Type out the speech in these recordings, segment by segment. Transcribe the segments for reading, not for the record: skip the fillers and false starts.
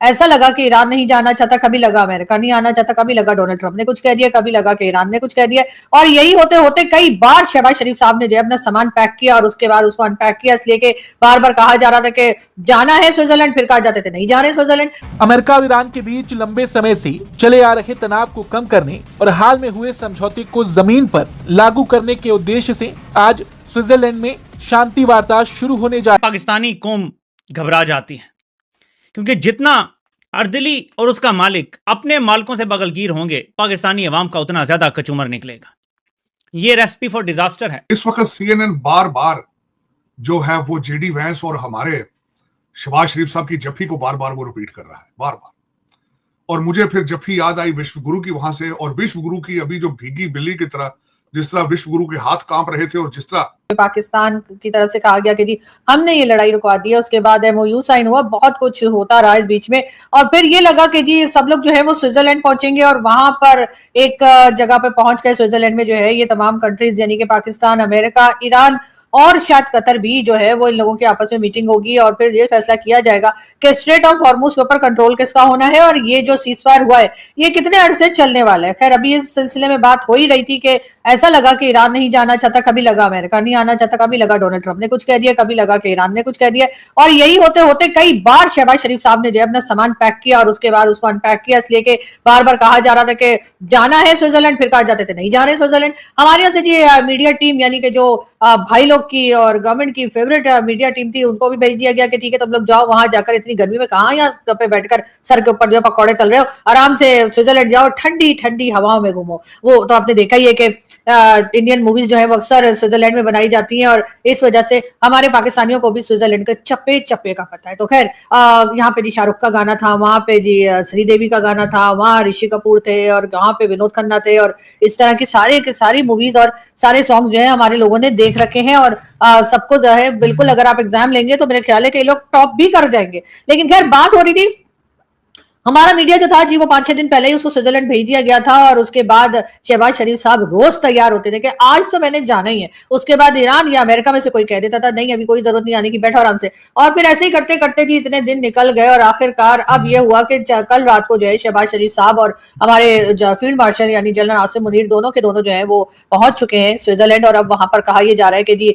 ऐसा लगा कि ईरान नहीं जाना चाहता, कभी लगा अमेरिका नहीं आना चाहता, कभी लगा डोनाल्ड ट्रंप ने कुछ कह दिया, कभी लगा कि ईरान ने कुछ कह दिया। और यही होते होते कई बार शहबाज शरीफ साहब ने जो है अपना सामान पैक किया और उसके बाद उसको अनपैक किया, इसलिए कि बार बार कहा जा रहा था कि जाना है स्विट्जरलैंड, फिर कहा जाते थे नहीं जा रहे स्विट्जरलैंड। अमेरिका और ईरान के बीच लंबे समय से चले आ रहे तनाव को कम करने और हाल में हुए समझौते को जमीन पर लागू करने के उद्देश्य से आज स्विट्जरलैंड में शांति वार्ता शुरू होने जा। पाकिस्तानी कौम घबरा जाती है क्योंकि जितना अर्दली और उसका मालिक अपने मालिकों से बगलगीर होंगे, पाकिस्तानी अवाम का उतना ज्यादा कचूमर निकलेगा। ये रेसिपी फॉर डिजास्टर है। इस वक्त CNN बार बार जो है वो JD वैंस और हमारे शहबाज शरीफ साहब की जफ्फी को बार बार वो रिपीट कर रहा है, बार बार। और मुझे फिर जफ्फी याद आई विश्व गुरु की वहां से, और विश्व गुरु की अभी जो भीगी बिल्ली की तरह, जिस तरह विश्व गुरु के हाथ कांप रहे थे और जिस तरह पाकिस्तान की तरफ से कहा गया कि जी हमने ये लड़ाई रुकवा दी है, उसके बाद MOU साइन हुआ, बहुत कुछ होता रहा इस बीच में, और फिर ये लगा कि जी सब लोग जो है वो स्विट्जरलैंड पहुंचेंगे और वहां पर एक जगह पे पहुंच गए। स्विट्जरलैंड में जो है ये तमाम कंट्रीज यानी कि पाकिस्तान, अमेरिका, ईरान और शायद कतर भी जो है वो इन लोगों की आपस में मीटिंग होगी और फिर ये फैसला किया जाएगा कि स्ट्रेट ऑफ हॉर्मुज के ऊपर कंट्रोल किसका होना है और ये जो सीजफायर हुआ है ये कितने अरसे चलने वाला है। खैर अभी इस सिलसिले में बात हो ही रही थी कि ऐसा लगा कि ईरान नहीं जाना चाहता, कभी लगा अमेरिका नहीं आना चाहता, कभी लगा डोनाल्ड ट्रंप ने कुछ कह दिया, कभी लगा कि ईरान ने कुछ कह दिया। और यही होते होते कई बार शहबाज शरीफ साहब ने जो है अपना सामान पैक किया और उसके बाद उसको अनपैक किया, इसलिए कि बार बार कहा जा रहा था कि जाना है स्विट्जरलैंड, फिर कहा जाते थे नहीं जा रहे स्विट्जरलैंड। हमारे यहाँ से जी मीडिया टीम यानी कि जो भाई लोग की और गवर्नमेंट की फेवरेट मीडिया टीम थी, उनको भी भेज दिया गया कि ठीक है तुम लोग जाओ वहां जाकर, इतनी गर्मी में कहाँ यहाँ पे बैठकर सर के ऊपर जो पकौड़े तल रहे हो, आराम से स्विट्जरलैंड जाओ, ठंडी ठंडी हवाओं में घूमो। वो तो आपने देखा ही है कि इंडियन मूवीज जो है वो अक्सर स्विट्जरलैंड में बनाई जाती हैं और इस वजह से हमारे पाकिस्तानियों को भी स्विट्जरलैंड के चप्पे चप्पे का पता है। तो खैर यहाँ पे जी शाहरुख का गाना था, वहां पे जी श्रीदेवी का गाना था, वहां ऋषि कपूर थे और वहां पे विनोद खन्ना थे, और इस तरह की सारी मूवीज और सारे सॉन्ग जो है हमारे लोगों ने देख रखे हैं। और सबको जो है बिल्कुल अगर आप एग्जाम लेंगे तो मेरे ख्याल है कि ये लोग टॉप भी कर जाएंगे। लेकिन खैर बात हो रही थी, हमारा मीडिया जो था जी वो 5-6 दिन पहले ही उसको स्विट्जरलैंड भेज दिया गया था और उसके बाद शहबाज शरीफ साहब रोज तैयार होते थे कि आज तो मैंने जाना ही है। उसके बाद ईरान या अमेरिका में से कोई कह देता था नहीं अभी कोई जरूरत नहीं आने की, बैठो आराम से। और फिर ऐसे ही करते करते जी इतने दिन निकल गए और आखिरकार अब ये हुआ कि कल रात को जो है शहबाज शरीफ साहब और हमारे फील्ड मार्शल यानी जनरल आसिम मुनीर दोनों के दोनों जो है वो पहुंच चुके हैं स्विट्जरलैंड। और अब वहां पर कहा यह जा रहा है कि जी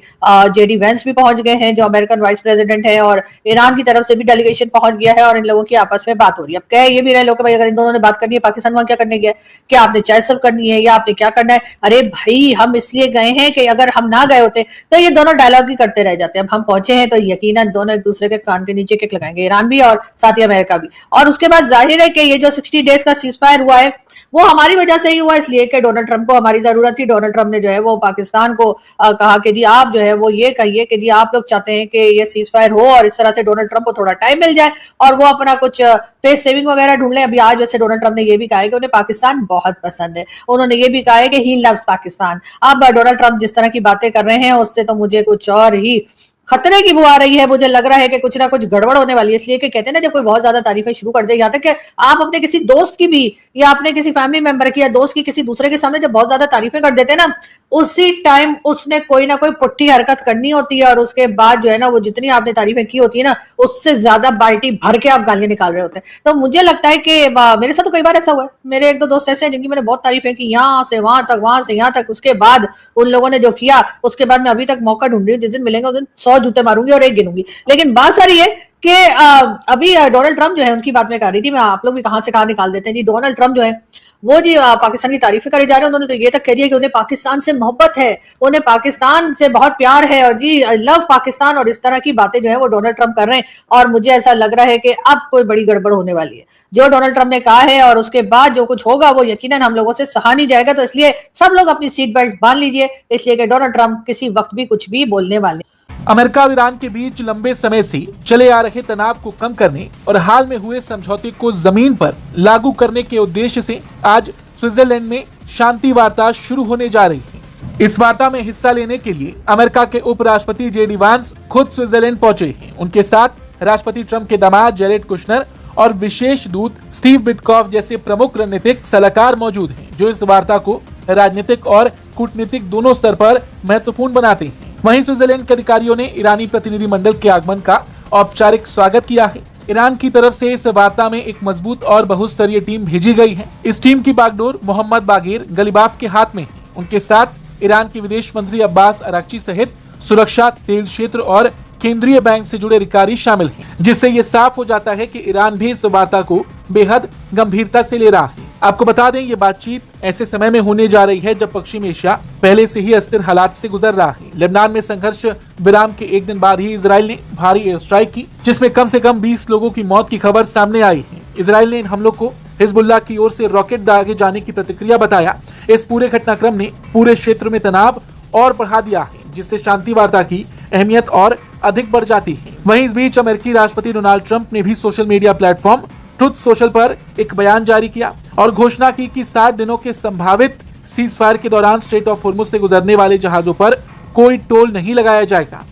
JD वैंस भी पहुंच गए हैं जो अमेरिकन वाइस प्रेसिडेंट है, और ईरान की तरफ से भी डेलीगेशन पहुंच गया है और इन लोगों की आपस में बात हो रही है। अब कह ये भी रहे लोग अगर इन दोनों ने बात करनी है पाकिस्तान वहां क्या करने गया, क्या आपने चाय सर्व करनी है या आपने क्या करना है? अरे भाई हम इसलिए गए हैं कि अगर हम ना गए होते तो ये दोनों डायलॉग ही करते रह जाते हैं। अब हम पहुंचे हैं तो यकीनन दोनों एक दूसरे के कान के नीचे किक लगाएंगे, ईरान भी और साथ ही अमेरिका भी। और उसके बाद जाहिर है कि ये जो 60 डेज का सीजफायर हुआ है वो हमारी वजह से ही हुआ, इसलिए कि डोनाल्ड ट्रंप को हमारी जरूरत थी। डोनाल्ड ट्रंप ने जो है वो पाकिस्तान को कहा कि जी आप जो है वो ये कहिए कि जी आप लोग चाहते हैं कि ये सीजफायर हो और इस तरह से डोनाल्ड ट्रंप को थोड़ा टाइम मिल जाए और वो अपना कुछ फेस सेविंग वगैरह ढूंढ ले। अभी आज वैसे डोनाल्ड ट्रंप ने ये भी कहा है कि उन्हें पाकिस्तान बहुत पसंद है, उन्होंने ये भी कहा है कि ही लव्स पाकिस्तान। अब डोनाल्ड ट्रंप जिस तरह की बातें कर रहे हैं उससे तो मुझे कुछ और ही खतरे की बू आ रही है। मुझे लग रहा है कि कुछ ना कुछ गड़बड़ होने वाली है, इसलिए कि कहते हैं ना जब कोई बहुत ज्यादा तारीफें शुरू कर दे, यहाँ तक कि आप अपने किसी दोस्त की भी या अपने किसी फैमिली मेंबर की या दोस्त की किसी दूसरे के सामने जब बहुत ज्यादा तारीफें कर देते हैं ना, उसी टाइम उसने कोई ना कोई पुट्ठी हरकत करनी होती है और उसके बाद जो है ना वो जितनी आपने तारीफें की होती है ना उससे ज्यादा बाल्टी भर के आप गालियां निकाल रहे होते हैं। तो मुझे लगता है कि मेरे साथ तो कई बार ऐसा हुआ है, मेरे एक दो दोस्त ऐसे हैं जिनकी मैंने बहुत तारीफें की यहाँ से वहां तक, वहां से यहाँ तक, उसके बाद उन लोगों ने जो किया उसके बाद मैं अभी तक मौका ढूंढ रही हूँ, जिस दिन मिलेंगे उस दिन 100 जूते मारूंगी और एक गिनूंगी। लेकिन बात सारी है कि अभी डोनाल्ड ट्रंप जो है उनकी बात में कर रही थी मैं, आप लोग भी कहां से कहां निकाल देते हैं जी। डोनाल्ड ट्रंप जो है वो जी पाकिस्तान की तारीफें करे जा रहे हैं। उन्होंने तो ये तक कह दिया कि उन्हें पाकिस्तान से मोहब्बत है, उन्हें पाकिस्तान से बहुत प्यार है और जी आई लव पाकिस्तान, और इस तरह की बातें जो है वो डोनाल्ड ट्रंप कर रहे हैं। और मुझे ऐसा लग रहा है कि अब कोई बड़ी गड़बड़ होने वाली है। जो डोनाल्ड ट्रंप ने कहा है और उसके बाद जो कुछ होगा वो यकीनन हम लोगों से सहा नहीं जाएगा। तो इसलिए सब लोग अपनी सीट बेल्ट बांध लीजिए, इसलिए कि डोनाल्ड ट्रंप किसी वक्त भी कुछ भी बोलने वाले। अमेरिका और ईरान के बीच लंबे समय से चले आ रहे तनाव को कम करने और हाल में हुए समझौते को जमीन पर लागू करने के उद्देश्य से आज स्विट्जरलैंड में शांति वार्ता शुरू होने जा रही है। इस वार्ता में हिस्सा लेने के लिए अमेरिका के उपराष्ट्रपति JD वैंस खुद स्विट्जरलैंड पहुंचे हैं। उनके साथ राष्ट्रपति ट्रंप के दामाद जेरेड कुशनर और विशेष दूत स्टीव विटकॉफ जैसे प्रमुख रणनीतिक सलाहकार मौजूद हैं, जो इस वार्ता को राजनीतिक और कूटनीतिक दोनों स्तर पर महत्वपूर्ण बनाते हैं। वहीं स्विट्जरलैंड के अधिकारियों ने ईरानी प्रतिनिधिमंडल के आगमन का औपचारिक स्वागत किया है। ईरान की तरफ से इस वार्ता में एक मजबूत और बहुस्तरीय टीम भेजी गई है। इस टीम की बागडोर मोहम्मद बागेर गलीबाफ के हाथ में है। उनके साथ ईरान के विदेश मंत्री अब्बास अराक्ची सहित सुरक्षा, तेल क्षेत्र और केंद्रीय बैंक से जुड़े अधिकारी शामिल हैं, जिससे ये साफ हो जाता है कि ईरान भी इस वार्ता को बेहद गंभीरता से ले रहा है। आपको बता दें, ये बातचीत ऐसे समय में होने जा रही है जब पश्चिमी एशिया पहले से ही अस्थिर हालात से गुजर रहा है। लेबनान में संघर्ष विराम के एक दिन बाद ही इजराइल ने भारी एयर स्ट्राइक की, जिसमें कम से कम 20 लोगों की मौत की खबर सामने आई है। इजराइल ने इन हमलों को हिजबुल्लाह की ओर से रॉकेट दागे जाने की प्रतिक्रिया बताया। इस पूरे घटनाक्रम ने पूरे क्षेत्र में तनाव और बढ़ा दिया है, जिससे शांति वार्ता की अहमियत और अधिक बढ़ जाती है। वहीं इस बीच अमेरिकी राष्ट्रपति डोनाल्ड ट्रंप ने भी social media platform truth social पर एक बयान जारी किया और घोषणा की कि 60 दिनों के संभावित सीज फायर के दौरान स्ट्रेट ऑफ होर्मुज से गुजरने वाले जहाजों पर कोई टोल नहीं लगाया जाएगा।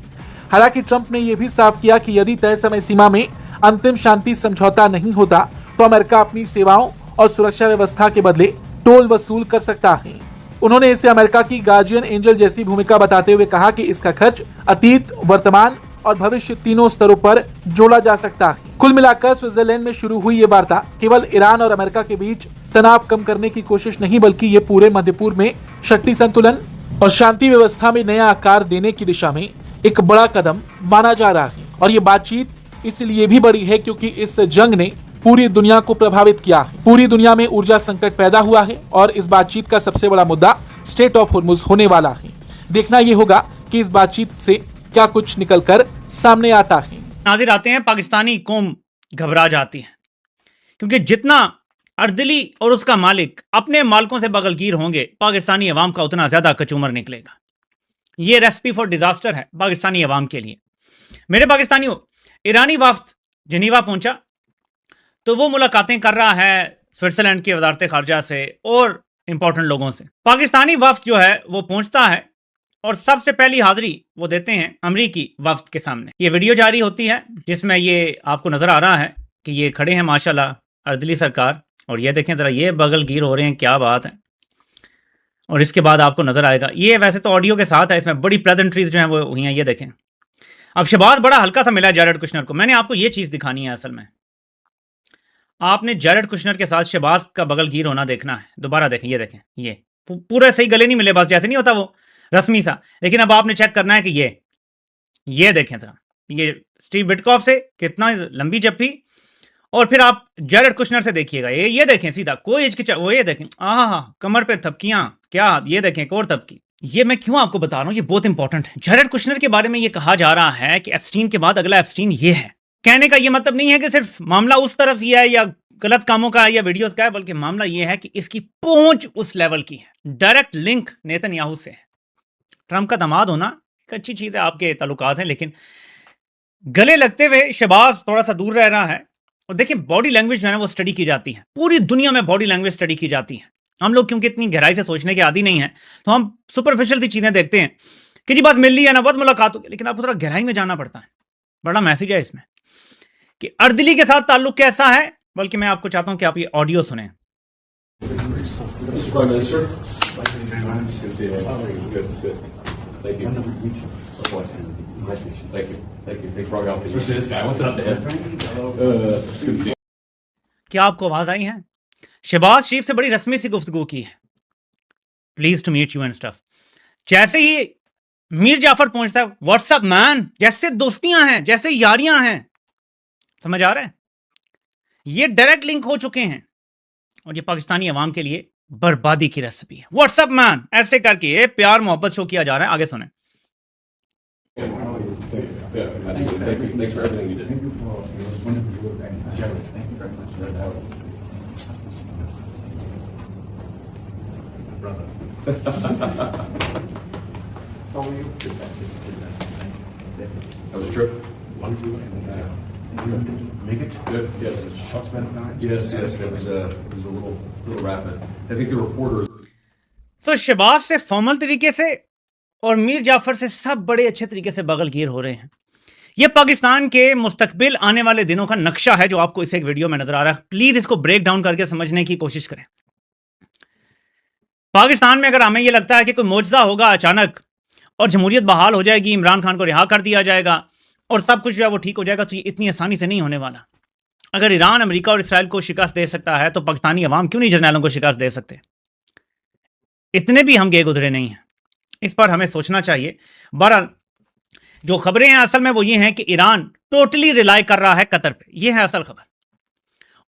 हालांकि ट्रंप ने यह भी साफ किया कि यदि तय समय सीमा में अंतिम शांति समझौता नहीं होता तो अमेरिका अपनी सेवाओं और सुरक्षा व्यवस्था के बदले टोल वसूल कर सकता है। उन्होंने इसे अमेरिका की गार्जियन एंजल जैसी भूमिका बताते हुए कहा कि इसका खर्च अतीत, वर्तमान और भविष्य तीनों स्तरों पर जोड़ा जा सकता है। कुल मिलाकर स्विट्जरलैंड में शुरू हुई ये वार्ता केवल ईरान और अमेरिका के बीच तनाव कम करने की कोशिश नहीं, बल्कि ये पूरे मध्य पूर्व में शक्ति संतुलन और शांति व्यवस्था में नया आकार देने की दिशा में एक बड़ा कदम माना जा रहा है। और ये बातचीत इसलिए भी बड़ी है क्योंकि इस जंग ने पूरी दुनिया को प्रभावित किया है। पूरी दुनिया में ऊर्जा संकट पैदा हुआ है और इस बातचीत का सबसे बड़ा मुद्दा स्ट्रेट ऑफ होर्मुज होने वाला है। देखना ये होगा कि इस बातचीत से क्या कुछ निकलकर सामने आता है। नाज़िर आते हैं, पाकिस्तानी कौम घबरा जाती है क्योंकि जितना अर्दली और उसका मालिक अपने मालिकों से बगलगीर होंगे, पाकिस्तानी अवाम का उतना ज्यादा कचूमर निकलेगा। ये रेसिपी फॉर डिजास्टर है पाकिस्तानी अवाम के लिए। मेरे पाकिस्तानियों, ईरानी वफ्द जिनीवा पहुंचा तो वो मुलाकातें कर रहा है स्विट्जरलैंड की वजारत खारजा से और इंपॉर्टेंट लोगों से। पाकिस्तानी वफ्द जो है वो पहुंचता है और सबसे पहली हाजिरी वो देते हैं अमरीकी वफ्द के सामने। ये वीडियो जारी होती है जिसमें ये आपको नजर आ रहा है कि ये खड़े हैं माशाल्लाह अर्दली सरकार, और ये देखें जरा, ये बगलगीर हो रहे हैं, क्या बात है। और इसके बाद आपको नजर आएगा, ये वैसे तो ऑडियो के साथ है, इसमें बड़ी प्रेजेंट्रीज जो हैं वो हुई हैं। ये देखें, अब शहबाज बड़ा हल्का सा मिला है जैरेड कुशनर को। मैंने आपको ये चीज दिखानी है, असल में आपने जैरेड कुशनर के साथ शहबाज का बगलगीर होना देखना है। दोबारा देखें, ये देखें, ये पूरा सही गले नहीं मिले, बस जैसे नहीं होता वो रस्मी सा, लेकिन अब आपने चेक करना है कि ये देखें जरा, ये स्टीव विटकॉफ से कितना लंबी जप्फी, और फिर आप जैरेड कुशनर से देखिएगा, ये देखें सीधा कोई हिचकिचा, वो ये देखें, कमर पे थपकियां, क्या ये देखें एक और थपकी। ये मैं क्यों आपको बता रहा हूं, ये बहुत इंपॉर्टेंट है। जैरेड कुशनर के बारे में ये कहा जा रहा है कि एप्स्टीन के बाद अगला एप्स्टीन ये है। कहने का ये मतलब नहीं है कि सिर्फ मामला उस तरफ ही है या गलत कामों का है या वीडियोस का है, बल्कि मामला ये है कि इसकी पहुंच उस लेवल की है। डायरेक्ट लिंक नेतन्याहू से है। ट्रंप का दामाद होना एक अच्छी चीज है, आपके ताल्लुकात हैं, लेकिन गले लगते हुए शहबाज थोड़ा सा दूर रह रहा है। और देखिए, बॉडी लैंग्वेज जो है ना वो स्टडी की जाती है, पूरी दुनिया में बॉडी लैंग्वेज स्टडी की जाती है। हम लोग क्योंकि इतनी गहराई से सोचने के आदी नहीं है, तो हम सुपरफिशियल सी चीजें देखते हैं कि जी बस मिल ली है ना, बहुत मुलाकात होगी, लेकिन आपको थोड़ा गहराई में जाना पड़ता है। बड़ा मैसेज है इसमें कि अर्दली के साथ ताल्लुक कैसा है, बल्कि मैं आपको चाहता हूं कि आप ये ऑडियो सुने। क्या आपको आवाज आई है? शहबाज शरीफ से बड़ी रस्मी सी गुफ्तगू की है, please to meet you and stuff. जैसे ही मीर जाफर पहुंचता है, व्हाट्सअप मैन, जैसे दोस्तियां हैं, जैसे यारियां हैं, समझ आ रहा है? ये डायरेक्ट लिंक हो चुके हैं और ये पाकिस्तानी अवाम के लिए बर्बादी की रेसिपी है। व्हाट्सअप मैन, ऐसे करके ये प्यार मोहब्बत शो किया जा रहा है। आगे सुने। That was a trip. 1, 2, and make it good. Yes. Shots spent 9. Yes. It was a little rapid. I think the reporters. So Shahbaz से फॉर्मल तरीके से और मीर जाफर से सब बड़े अच्छे तरीके से बगलगीर हो रहे हैं। ये पाकिस्तान के मुस्तकबिल आने वाले दिनों का नक्शा है जो आपको इस एक वीडियो में नजर आ रहा है। प्लीज इसको ब्रेक डाउन करके समझने की कोशिश करें। पाकिस्तान में अगर हमें यह लगता है कि कोई मौजज़ा होगा अचानक और जमहूरियत बहाल हो जाएगी, इमरान खान को रिहा कर दिया जाएगा और सब कुछ जो है वो ठीक हो जाएगा, तो ये इतनी आसानी से नहीं होने वाला। अगर ईरान अमेरिका और इसराइल को शिकस्त दे सकता है तो पाकिस्तानी अवाम क्यों नहीं जर्नैलों को शिकस्त दे सकते? इतने भी हम गए गुजरे नहीं हैं, इस पर हमें सोचना चाहिए। बहरहाल जो खबरें हैं असल में वो ये हैं कि ईरान टोटली रिलाई कर रहा है कतर पे, ये है असल खबर।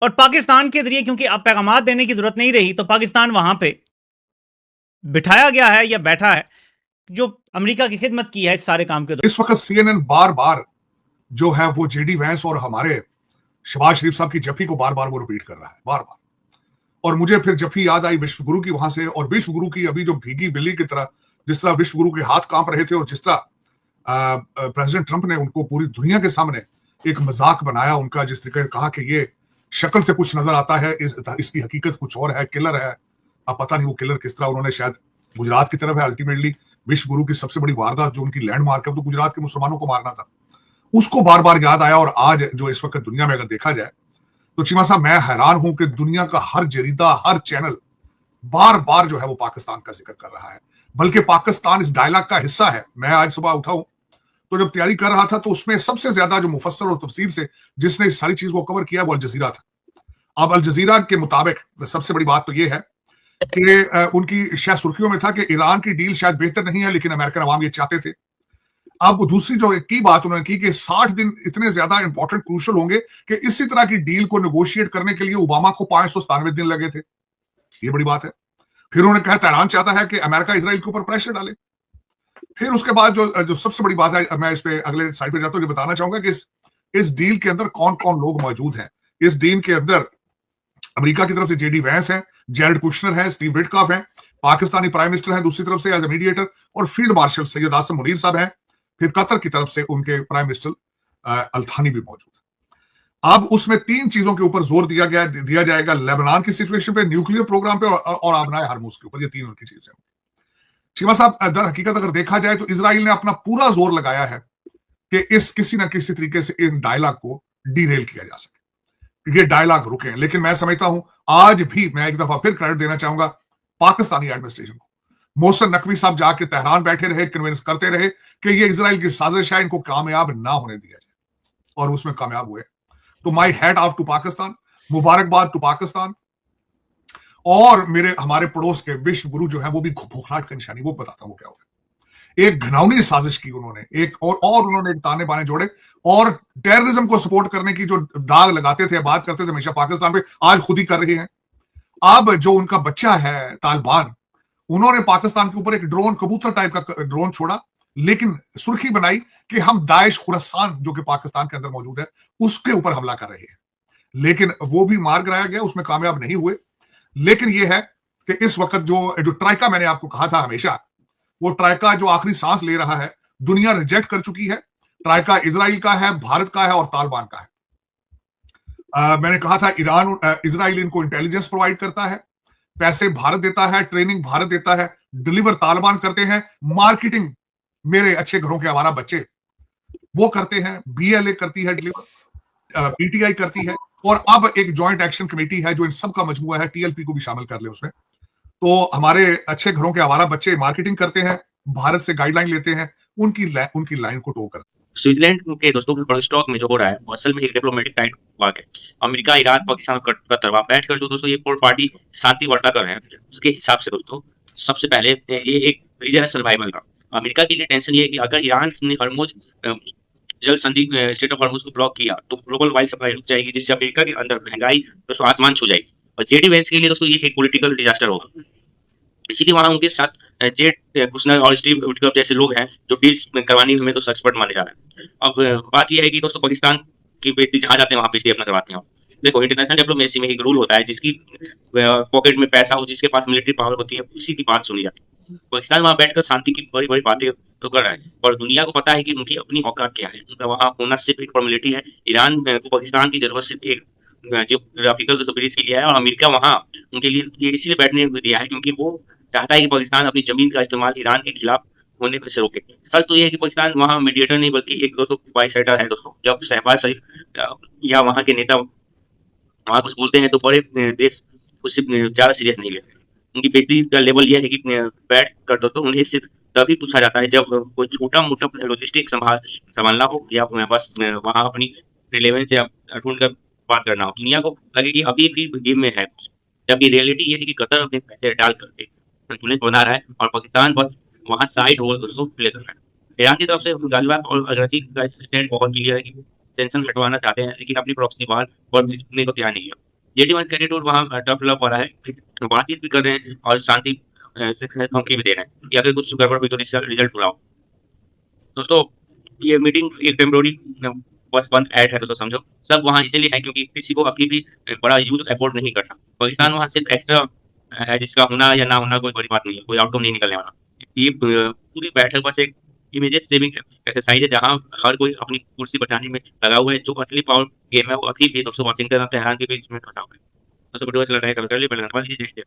और पाकिस्तान के जरिए क्योंकि अब पैगामात देने की जरूरत नहीं रही तो पाकिस्तान वहां पे बिठाया गया है या बैठा है जो अमेरिका की खिदमत की है इस सारे काम के। इस वक्त CNN बार बार जो है वो JD वैंस और हमारे शहबाज शरीफ साहब की जफी को बार बार वो रिपीट कर रहा है, बार बार। और मुझे फिर जफी याद आई विश्व गुरु की वहां से, और विश्व गुरु की अभी जो भीगी बिल्ली की तरह, जिस तरह विश्व गुरु के हाथ कांप रहे थे और जिस तरह प्रेसिडेंट ट्रंप ने उनको पूरी दुनिया के सामने एक मजाक बनाया उनका, जिस तरीके कहा कि ये शक्ल से कुछ नजर आता है, इसकी हकीकत कुछ और है, किलर है। अब पता नहीं वो किलर किस तरह, उन्होंने शायद गुजरात की तरफ है। अल्टीमेटली विश्व गुरु की सबसे बड़ी वारदात जो उनकी लैंडमार्क है वो तो गुजरात के मुसलमानों को मारना था, उसको बार बार याद आया। और आज जो इस वक्त दुनिया में अगर देखा जाए तो चीमा साहब मैं हैरान हूं कि दुनिया का हर जरीदा, हर चैनल बार बार जो है वो पाकिस्तान का जिक्र कर रहा है, बल्कि पाकिस्तान इस डायलॉग का हिस्सा है। मैं आज सुबह उठा हूं तो जब तैयारी कर रहा था तो उसमें सबसे ज्यादा जो मुफस्सर और तफसीर से जिसने इस सारी चीज को कवर किया वो अल जजीरा था। अब अल जजीरा के मुताबिक सबसे बड़ी बात तो ये है कि उनकी शायद सुर्खियों में था कि ईरान की डील शायद बेहतर नहीं है, लेकिन अमेरिकन अवाम ये चाहते थे। अब दूसरी जो की बात उन्होंने की कि 60 दिन इतने ज्यादा इंपॉर्टेंट क्रूशल होंगे कि इसी तरह की डील को नेगोशिएट करने के लिए ओबामा को 597 दिन लगे थे। ये बड़ी बात है। फिर उन्होंने कहा तेहरान चाहता है कि अमेरिका इसराइल के ऊपर प्रेशर डाले। फिर उसके बाद जो सबसे बड़ी बात है, मैं इस पे अगले साइड पे जाता हूं, बताना चाहूंगा कि इस डील के अंदर कौन कौन लोग मौजूद हैं। इस डील के अंदर अमेरिका की तरफ से JD वैंस है, जेरेड कुशनर है, स्टीव विटकॉफ है, पाकिस्तानी प्राइम मिनिस्टर है दूसरी तरफ से एज ए मीडिएटर, और फील्ड मार्शल सैयद आसिम मुनीर साहब हैं। फिर कतर की तरफ से उनके प्राइम मिनिस्टर अल-थानी भी मौजूद है। अब उसमें 3 चीजों के ऊपर जोर दिया जाएगा, लेबनान की सिचुएशन पे, न्यूक्लियर प्रोग्राम पे और आबनाए हरमुज के ऊपर। ये 3 उनकी चीजें। शीमा साहब दर हकीकत अगर देखा जाए तो इजराइल ने अपना पूरा जोर लगाया है कि इस किसी ना किसी तरीके से इन डायलॉग को डीरेल किया जा सके, ये डायलॉग रुके। लेकिन मैं समझता हूं आज भी मैं एक दफा फिर क्रेडिट देना चाहूंगा पाकिस्तानी एडमिनिस्ट्रेशन को। मोहसिन नकवी साहब जाके तेहरान बैठे रहे, कन्विंस करते रहे कि ये इजराइल की साजिश है, इनको कामयाब ना होने दिया जाए, और उसमें कामयाब हुए। तो my hat off to Pakistan, मुबारकबाद टू पाकिस्तान। और हमारे पड़ोस के विश्व गुरु जो है वो भी भूखलाहट का निशानी, वो बताता हूं वो क्या हो गया। एक घिनौनी साजिश की उन्होंने, एक और उन्होंने एक ताने बाने जोड़े, और टेररिज्म को सपोर्ट करने की जो दाग लगाते थे, बात करते थे हमेशा पाकिस्तान पे, आज खुद ही कर रहे हैं। अब जो उनका बच्चा है तालिबान, उन्होंने पाकिस्तान के ऊपर एक ड्रोन, कबूतर टाइप का ड्रोन छोड़ा, लेकिन सुर्खी बनाई कि हम दाइश खुरासान जो कि पाकिस्तान के अंदर मौजूद है उसके ऊपर हमला कर रहे हैं। लेकिन वो भी मार गिराया गया, उसमें कामयाब नहीं हुए। लेकिन यह है कि इस वक्त जो ट्राइका मैंने आपको कहा था हमेशा, वो ट्राइका जो आखिरी सांस ले रहा है, दुनिया रिजेक्ट कर चुकी है। ट्राइका इजराइल का है, भारत का है और तालिबान का है। मैंने कहा था इजराइल इनको इंटेलिजेंस प्रोवाइड करता है, पैसे भारत देता है, ट्रेनिंग भारत देता है, डिलीवर तालिबान करते हैं, मार्केटिंग मेरे अच्छे घरों के हमारा बच्चे वो करते हैं, BLA करती है डिलीवर, PTI करती है, और अब एक जॉइंट एक्शन कमेटी है जो इन सब का मजमूआ है, TLP को भी शामिल कर ले उसमें। तो हमारे अच्छे घरों के हमारा बच्चे मार्केटिंग करते हैं, भारत से गाइडलाइन लेते हैं, उनकी लाइन को टो करते हैं। स्विट्जरलैंड के दोस्तों के स्टॉक में जो हो रहा है वो असल में एक डिप्लोमेटिक टाइट वाक है। अमेरिका, ईरान, पाकिस्तान और कतर वहां बैठ कर जो दोस्तों ये 4 पार्टी शांति वार्ता कर रहे हैं, उसके हिसाब से दोस्तों सबसे पहले ये एक रीजनल सर्वाइवल का अमेरिका के लिए टेंशन ये है कि अगर ईरान ने हरमुज जल संधि स्टेट ऑफ हरमुज को ब्लॉक किया तो ग्लोबल ऑयल सप्लाई रुक जाएगी, जिससे अमेरिका के अंदर महंगाई दोस्तों आसमान छू जाएगी। और JD वैंस के लिए दोस्तों ये एक पॉलिटिकल डिजास्टर होगा। इसीलिए वहां उनके साथ जेड कुशनर और स्टीव विटकॉफ जैसे लोग हैं जो डील्स करवाने में तो एक्सपर्ट माने जा रहे हैं। अब बात यह है कि दोस्तों पाकिस्तान की बेटी जहां जाते हैं वहां पे अपना करवाते हैं। देखो इंटरनेशनल डिप्लोमेसी में एक रूल होता है, जिसकी पॉकेट में पैसा हो, जिसके पास मिलिट्री पावर होती है, उसी की बात सुनी जाती है। पाकिस्तान वहां बैठकर शांति की बड़ी बड़ी बातें तो कर रहा है, और दुनिया को पता है कि उनकी अपनी औकात क्या है। उनका वहां होना सिर्फ एक फॉर्मेलिटी है। ईरान को पाकिस्तान की जरूरत सिर्फ एक जियोग्राफिकल ब्रिज के लिए है, और अमेरिका वहां उनके लिए इसलिए बैठने दिया है क्योंकि वो चाहता है कि पाकिस्तान अपनी जमीन का इस्तेमाल ईरान के खिलाफ होने से रोके। सच तो ये है कि पाकिस्तान वहाँ मीडिएटर नहीं बल्कि एक दोस्तों वाइस राइटर है दोस्तों। जब शहबाज शरीफ या वहाँ के नेता वहाँ कुछ बोलते हैं तो बड़े देश उससे ज़्यादा सीरियस नहीं लेते। उनकी बेइज्जती का लेवल यह है कि बैठ कर दोस्तों उन्हें सिर्फ तभी पूछा जाता है जब कोई छोटा मोटा लॉजिस्टिक संभालना हो, या बस वहाँ अपनी रिलेवेंस या ढूंढ कर बात करना हो, दुनिया को लगे कि अभी भी गेम में है कुछ। जबकि रियलिटी ये थी कि कतर अपने पैसे डाल कर एक संतुलित बना रहा है और पाकिस्तान बस वहाँ साइड रोल उसको प्ले कर रहा है। ईरान की तरफ से गालिबाफ और अगरची का स्टैंड बहुत क्लियर है कि टेंशन हटवाना चाहते हैं, लेकिन अपनी प्रॉक्सी बाहर और भेजने को तैयार नहीं है। जेडी कैंडिडेट वहाँ टफ लव वाला है, बातचीत भी कर रहे हैं और शांति से धमकी भी दे रहे हैं कि अगर कुछ गड़बड़ हुई तो रिजल्ट बुलाओ। दोस्तों ये मीटिंग एक टेम्पोररी बस बंद ऐड है तो समझो, सब वहाँ इसलिए है क्योंकि किसी को अभी भी बड़ा यूज अफोर्ड नहीं करता। पाकिस्तान वहाँ सिर्फ एक्स्ट्रा है, जिसका होना या ना होना कोई बड़ी बात नहीं है, कोई आउटकम नहीं निकलने वाला। ये पूरी बैठक बस एक इमेजेस सेविंग एक्सरसाइज है, जहाँ हर कोई अपनी कुर्सी बचाने में लगा हुआ है। जो असली पावर गेम है वो अभी भी दोस्तों वाशिंगटन और तेहरान के बीच में फंसा हुआ है। दोस्तों वीडियो अच्छा लगा है, कमेंट कर लिए, बेल आइकन दबाइए।